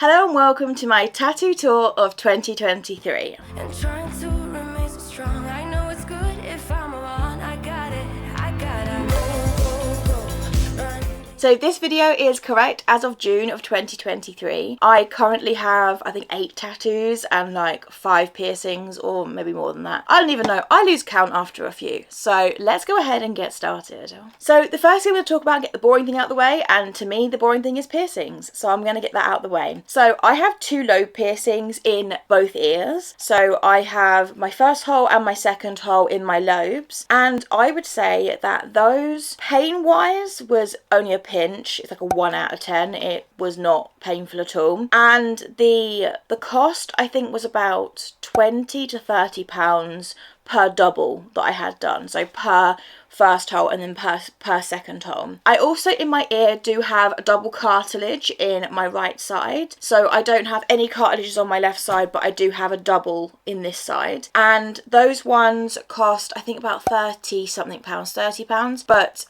Hello and welcome to my tattoo tour of 2023. And trying to remain so strong. I know it's good if I'm alone. I got it. So this video is correct as of June of 2023. I currently have, I think, 8 tattoos and like 5 piercings, or maybe more than that. I don't even know. I lose count after a few. So let's go ahead and get started. So the first thing I'm going to talk about, get the boring thing out of the way, and to me the boring thing is piercings. So I'm going to get that out of the way. So I have 2 lobe piercings in both ears. So I have my first hole and my second hole in my lobes. And I would say that those, pain-wise, was only a pinch. It's like a 1 out of 10. It was not painful at all. And the cost, I think, was about £20 to £30 per double that I had done. So per first hole and then per second hole. I also, in my ear, do have a double cartilage in my right side. So I don't have any cartilages on my left side, but I do have a double in this side. And those ones cost, I think, about £30 But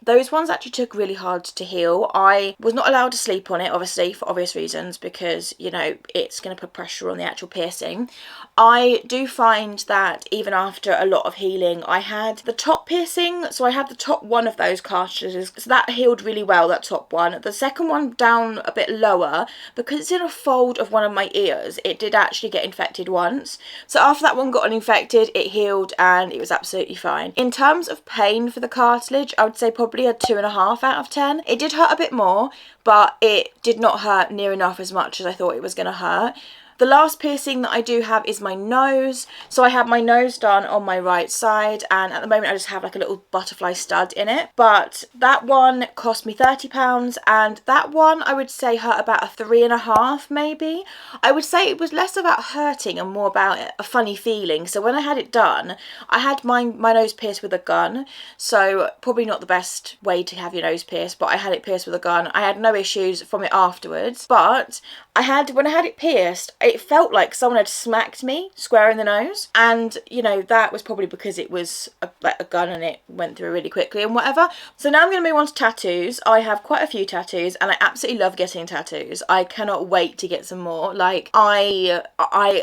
those ones actually took really hard to heal. I was not allowed to sleep on it, obviously, for obvious reasons, because, you know, it's going to put pressure on the actual piercing. I do find that even after a lot of healing, I had the top piercing. So I had the top one of those cartilages, so that healed really well, that top one. The second one down a bit lower, because it's in a fold of one of my ears, it did actually get infected once. So after that one got infected, it healed and it was absolutely fine. In terms of pain for the cartilage, I would say probably a 2.5 out of 10. It did hurt a bit more, but it did not hurt near enough as much as I thought it was going to hurt. The last piercing that I do have is my nose. So I have my nose done on my right side, and at the moment I just have like a little butterfly stud in it. But that one cost me £30, and that one I would say hurt about a 3.5 maybe. I would say it was less about hurting and more about a funny feeling. So when I had it done, I had my nose pierced with a gun. So probably not the best way to have your nose pierced, but I had it pierced with a gun. I had no issues from it afterwards, but when I had it pierced, it felt like someone had smacked me square in the nose. And, you know, that was probably because it was like a gun and it went through really quickly and whatever. So now I'm going to move on to tattoos. I have quite a few tattoos and I absolutely love getting tattoos. I cannot wait to get some more. Like, I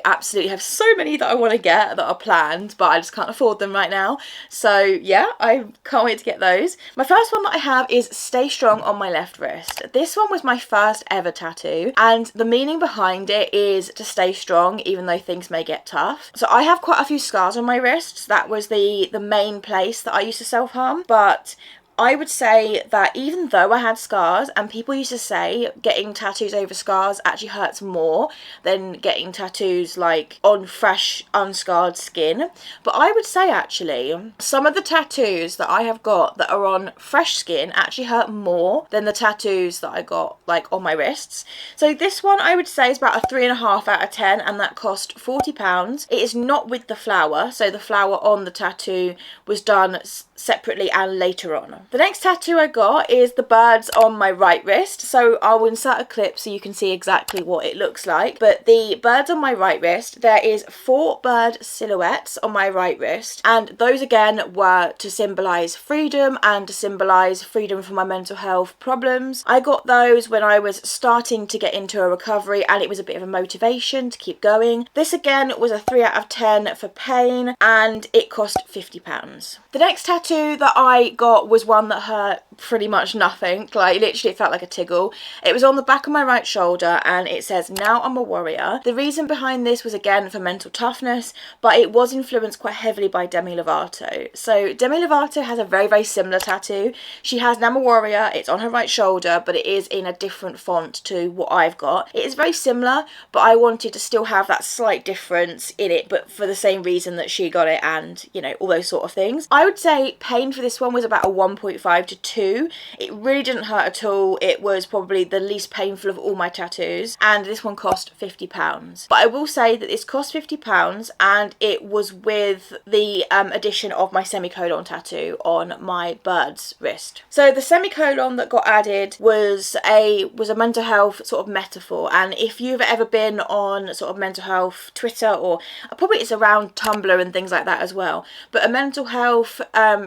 absolutely have so many that I want to get that are planned, but I just can't afford them right now. So yeah, I can't wait to get those. My first one that I have is Stay Strong on my left wrist. This one was my first ever tattoo, and the meaning behind it is to stay strong even though things may get tough. So I have quite a few scars on my wrists. That was the main place that I used to self-harm, but I would say that even though I had scars, and people used to say getting tattoos over scars actually hurts more than getting tattoos like on fresh, unscarred skin, but I would say actually some of the tattoos that I have got that are on fresh skin actually hurt more than the tattoos that I got like on my wrists. So this one I would say is about a 3.5 out of 10, and that cost £40. It is not with the flower, so the flower on the tattoo was done separately and later on. The next tattoo I got is the birds on my right wrist. So I'll insert a clip so you can see exactly what it looks like. But the birds on my right wrist, there is 4 bird silhouettes on my right wrist. And those again were to symbolise freedom and to symbolise freedom from my mental health problems. I got those when I was starting to get into a recovery, and it was a bit of a motivation to keep going. This again was a 3 out of 10 for pain, and it cost £50. The next tattoo that I got was one that hurt pretty much nothing. Like, literally it felt like a tiggle. It was on the back of my right shoulder and it says, "Now I'm a warrior." The reason behind this was again for mental toughness, but it was influenced quite heavily by Demi Lovato. So Demi Lovato has a very, very similar tattoo. She has "Now I'm a warrior." It's on her right shoulder, but it is in a different font to what I've got. It is very similar, but I wanted to still have that slight difference in it, but for the same reason that she got it, and, you know, all those sort of things. I would say pain for this one was about a 1.5 to 2. It really didn't hurt at all. It was probably the least painful of all my tattoos, and this one cost £50. But I will say that this cost £50 and it was with the addition of my semicolon tattoo on my bird's wrist. So the semicolon that got added was a mental health sort of metaphor, and if you've ever been on sort of mental health Twitter, or probably it's around Tumblr and things like that as well, but a mental health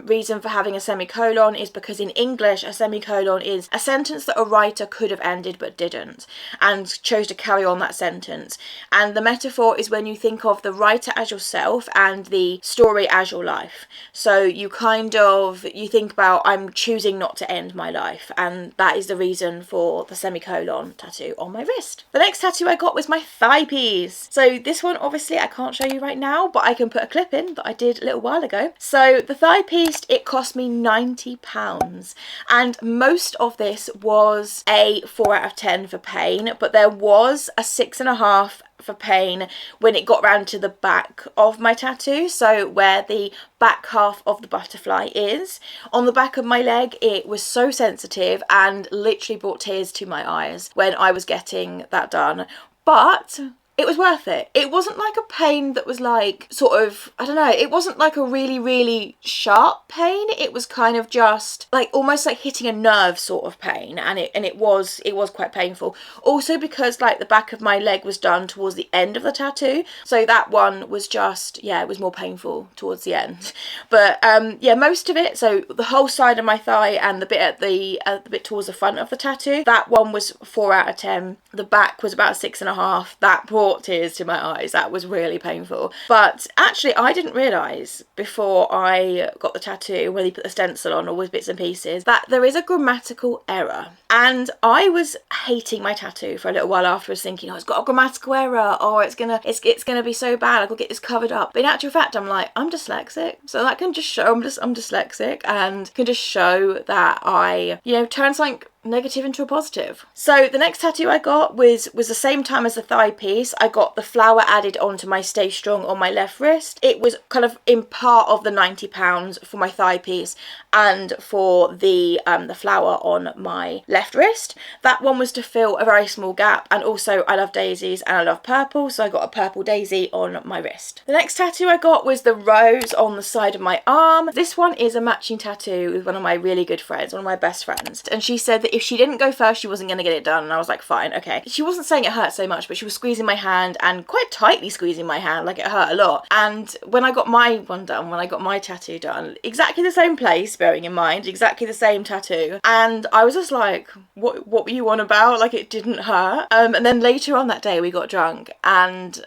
reason for having a semicolon semicolon is because in English, a semicolon is a sentence that a writer could have ended but didn't, and chose to carry on that sentence. And the metaphor is when you think of the writer as yourself and the story as your life. So you think about, I'm choosing not to end my life, and that is the reason for the semicolon tattoo on my wrist. The next tattoo I got was my thigh piece. So this one, obviously I can't show you right now, but I can put a clip in that I did a little while ago. So the thigh piece, it cost me £90, and most of this was a 4 out of 10 for pain, but there was a 6.5 for pain when it got round to the back of my tattoo, so where the back half of the butterfly is. On the back of my leg, it was so sensitive and literally brought tears to my eyes when I was getting that done, but it was worth it. It wasn't like a pain that was like sort of, I don't know, it wasn't like a really, really sharp pain. It was kind of just like almost like hitting a nerve sort of pain, and it was quite painful. Also because like the back of my leg was done towards the end of the tattoo, so that one was just, yeah, it was more painful towards the end. But yeah, most of it, so the whole side of my thigh and the bit at the bit towards the front of the tattoo, that one was 4 out of 10. The back was about 6.5. That brought tears to my eyes. That was really painful. But actually I didn't realise before I got the tattoo, when he put the stencil on or with bits and pieces, that there is a grammatical error. And I was hating my tattoo for a little while afterwards, thinking, oh, it's got a grammatical error, or it's gonna be so bad, I've got to get this covered up. But in actual fact, I'm like, I'm dyslexic, so that can just show I'm dyslexic, and can just show that I, you know, turn something negative into a positive. So the next tattoo I got was the same time as the thigh piece. I got the flower added onto my Stay Strong on my left wrist. It was kind of in part of the £90 for my thigh piece and for the flower on my left wrist. That one was to fill a very small gap, and also I love daisies and I love purple, so I got a purple daisy on my wrist. The next tattoo I got was the rose on the side of my arm. This one is a matching tattoo with one of my really good friends, one of my best friends, and she said that if she didn't go first, she wasn't going to get it done, and I was like, fine, okay. She wasn't saying it hurt so much, but she was squeezing my hand, and quite tightly squeezing my hand, like it hurt a lot. And when I got my one done, when I got my tattoo done, exactly the same place, bearing in mind, exactly the same tattoo, and I was just like, what were you on about? Like, it didn't hurt. And then later on that day we got drunk, and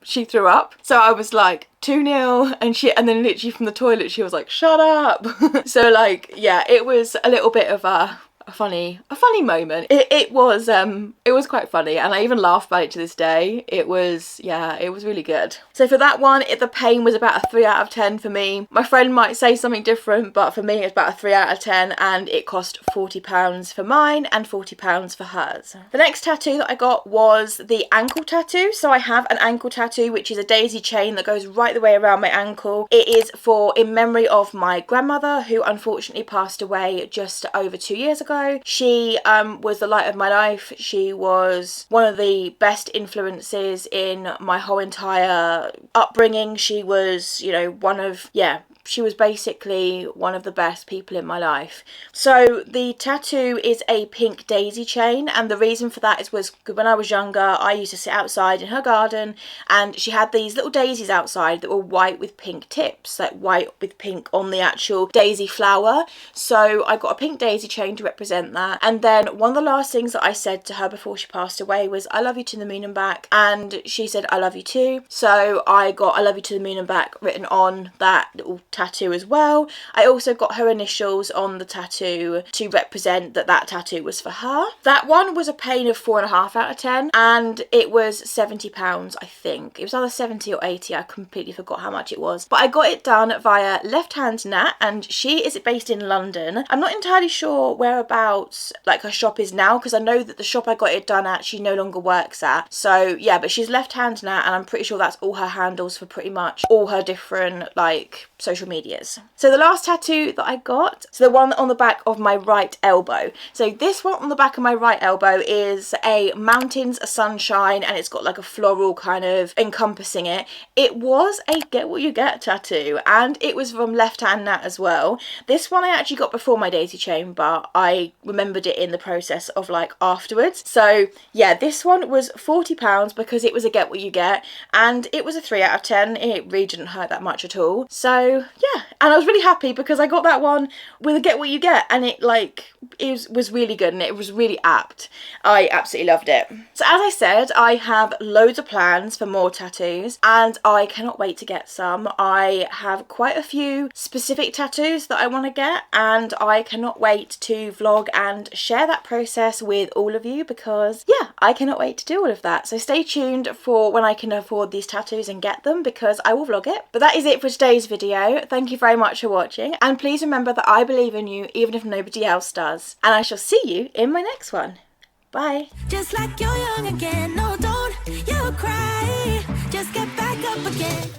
she threw up, so I was like 2-0, and then literally from the toilet she was like, shut up. So like, yeah, it was a little bit of a funny moment. It was quite funny, and I even laugh about it to this day. It was really good. So for that one, the pain was about a 3 out of 10 for me. My friend might say something different, but for me it's about a 3 out of 10, and it cost £40 for mine and £40 for hers. The next tattoo that I got was the ankle tattoo. So I have an ankle tattoo, which is a daisy chain that goes right the way around my ankle. It is in memory of my grandmother, who unfortunately passed away just over 2 years ago. She was the light of my life. She was one of the best influences in my whole entire upbringing. She was, you know, she was basically one of the best people in my life. So the tattoo is a pink daisy chain, and the reason for that was when I was younger, I used to sit outside in her garden, and she had these little daisies outside that were white with pink tips, like white with pink on the actual daisy flower. So I got a pink daisy chain to represent that. And then one of the last things that I said to her before she passed away was, I love you to the moon and back, and she said, I love you too. So I got I love you to the moon and back written on that little tattoo as well. I also got her initials on the tattoo to represent that tattoo was for her. That one was a pain of 4.5 out of 10, and it was £70, I think. It was either 70 or 80, I completely forgot how much it was. But I got it done via Left Hand Nat, and she is based in London. I'm not entirely sure whereabouts like her shop is now, because I know that the shop I got it done at she no longer works at. So yeah, but she's Left Hand Nat, and I'm pretty sure that's all her handles for pretty much all her different like social medias. So the last tattoo that I got, so the one on the back of my right elbow. So this one on the back of my right elbow is a mountains, a sunshine, and it's got like a floral kind of encompassing it. It was a get what you get tattoo, and it was from Left Hand Nat as well. This one I actually got before my daisy chain, but I remembered it in the process of like afterwards. So yeah, this one was £40 because it was a get what you get, and it was a 3 out of 10. It really didn't hurt that much at all. So yeah, and I was really happy because I got that one with a get what you get, and it was really good and it was really apt. I absolutely loved it. So as I said, I have loads of plans for more tattoos and I cannot wait to get some. I have quite a few specific tattoos that I want to get, and I cannot wait to vlog and share that process with all of you because yeah, I cannot wait to do all of that. So stay tuned for when I can afford these tattoos and get them, because I will vlog it. But that is it for today's video. Thank you very much for watching, and please remember that I believe in you even if nobody else does, and I shall see you in my next one. Bye. Just like you're young again, no, don't you cry. Just get back up again.